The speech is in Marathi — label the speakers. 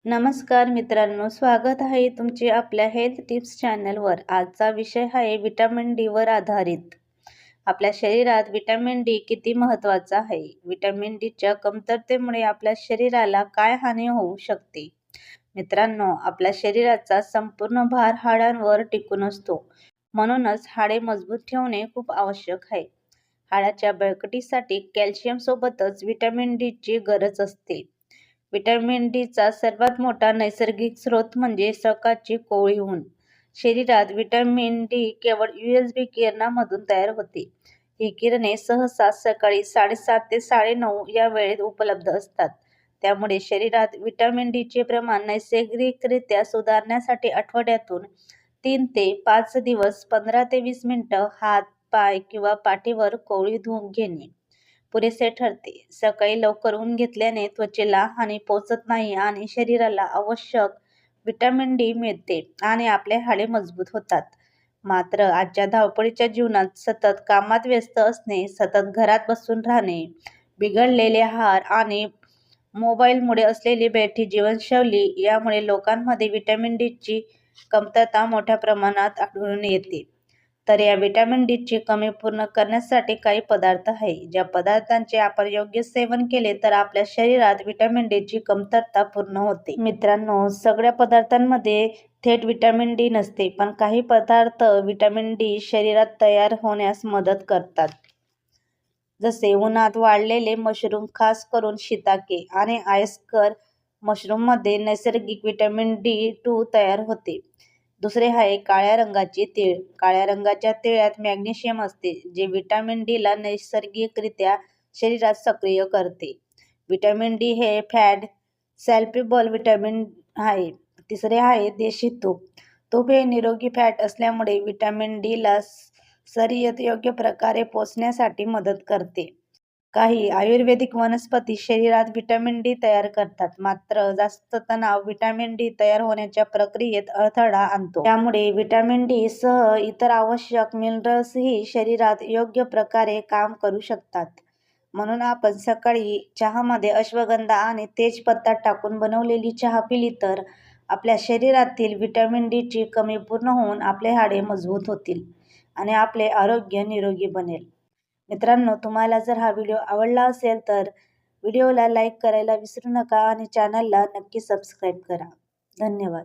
Speaker 1: नमस्कार मित्रांनो, स्वागत आहे तुमचे आपल्या हेल्थ टिप्स चॅनलवर। आजचा विषय आहे विटॅमिन डी वर आधारित। आपल्या शरीरात विटॅमिन डी किती महत्त्वाचा आहे? विटॅमिन डीच्या कमतरतेमुळे आपल्या शरीराला काय हानी होऊ शकते? मित्रांनो, आपल्या शरीराचा संपूर्ण भार हाडांवर टिकून असतो, म्हणूनच हाडे मजबूत ठेवणे खूप आवश्यक आहे। हाडाच्या बळकटीसाठी कॅल्शियम सोबतच विटॅमिन डी ची गरज असते। विटॅमिन डी चा सर्वात मोठा नैसर्गिक स्रोत म्हणजे सकाळची कोवळी ऊन। शरीरात विटॅमिन डी केवळ UVB किरणांमधून तयार होते। ही किरणे सहसा सकाळी 7:30 ते 9:30 या वेळेत उपलब्ध असतात। त्यामुळे शरीरात विटॅमिन डी चे प्रमाण नैसर्गिकरित्या सुधारण्यासाठी आठवड्यातून 3 ते 5 दिवस 15 ते 20 मिनिटं हात, पाय किंवा पाठीवर कोवळी धून घेणे पुरेसे ठरते। सकाळी लवकर ऊन घेतल्याने त्वचेला हानी पोहोचत नाही आणि शरीराला आवश्यक विटॅमिन डी मिळते आणि आपले हाडे मजबूत होतात। मात्र आजच्या धावपळीच्या जीवनात सतत कामात व्यस्त असणे, सतत घरात बसून राहणे, बिघडलेले आहार आणि मोबाईलमुळे असलेली बैठी जीवनशैली यामुळे लोकांमध्ये विटॅमिन डी ची कमतरता मोठ्या प्रमाणात आढळून येते। तर या विटॅमिन डी ची कमी पूर्ण करण्यासाठी काही पदार्थ आहे, ज्या पदार्थांचे आपण योग्य सेवन केले तर आपल्या शरीरात विटॅमिन डी ची कमतरता पूर्ण होते। मित्रांनो, सगळ्या पदार्थांमध्ये थेट विटॅमिन डी नसते, पण काही पदार्थ विटॅमिन डी शरीरात तयार होण्यास मदत करतात। जसे उन्हात वाळलेले मशरूम, खास करून शिताके आणि ऑयस्टर मशरूममध्ये नैसर्गिक विटॅमिन D2 तयार होते। दुसरे आहे काळ्या रंगाचे तीळ। काळ्या रंगाच्या तिळात मॅग्नेशियम असते, जे विटॅमिन डी ला नैसर्गिकरित्या शरीरात सक्रिय करते। विटॅमिन डी हे फॅट सॉल्युबल विटॅमिन आहे। तिसरे आहे देशी तूप। तूप हे निरोगी फॅट असल्यामुळे विटॅमिन डी ला शरीरात योग्य प्रकारे पोहोचण्यासाठी मदत करते। काही आयुर्वेदिक वनस्पती शरीरात विटॅमिन डी तयार करतात, मात्र जास्त तणाव विटॅमिन डी तयार होण्याच्या प्रक्रियेत अडथळा आणतो। त्यामुळे विटॅमिन डी सह इतर आवश्यक मिनरल्सही शरीरात योग्य प्रकारे काम करू शकतात। म्हणून आपण सकाळी चहामध्ये अश्वगंधा आणि तेजपत्ता टाकून बनवलेली चहा पिली तर आपल्या शरीरातील विटॅमिन डी ची कमी पूर्ण होऊन आपले हाडे मजबूत होतील आणि आपले आरोग्य निरोगी बनेल। मित्रांनो, तुम्हाला जर हा व्हिडिओ आवडला असेल तर व्हिडिओला लाईक करायला विसरू नका आणि चॅनलला नक्की सबस्क्राईब करा। धन्यवाद।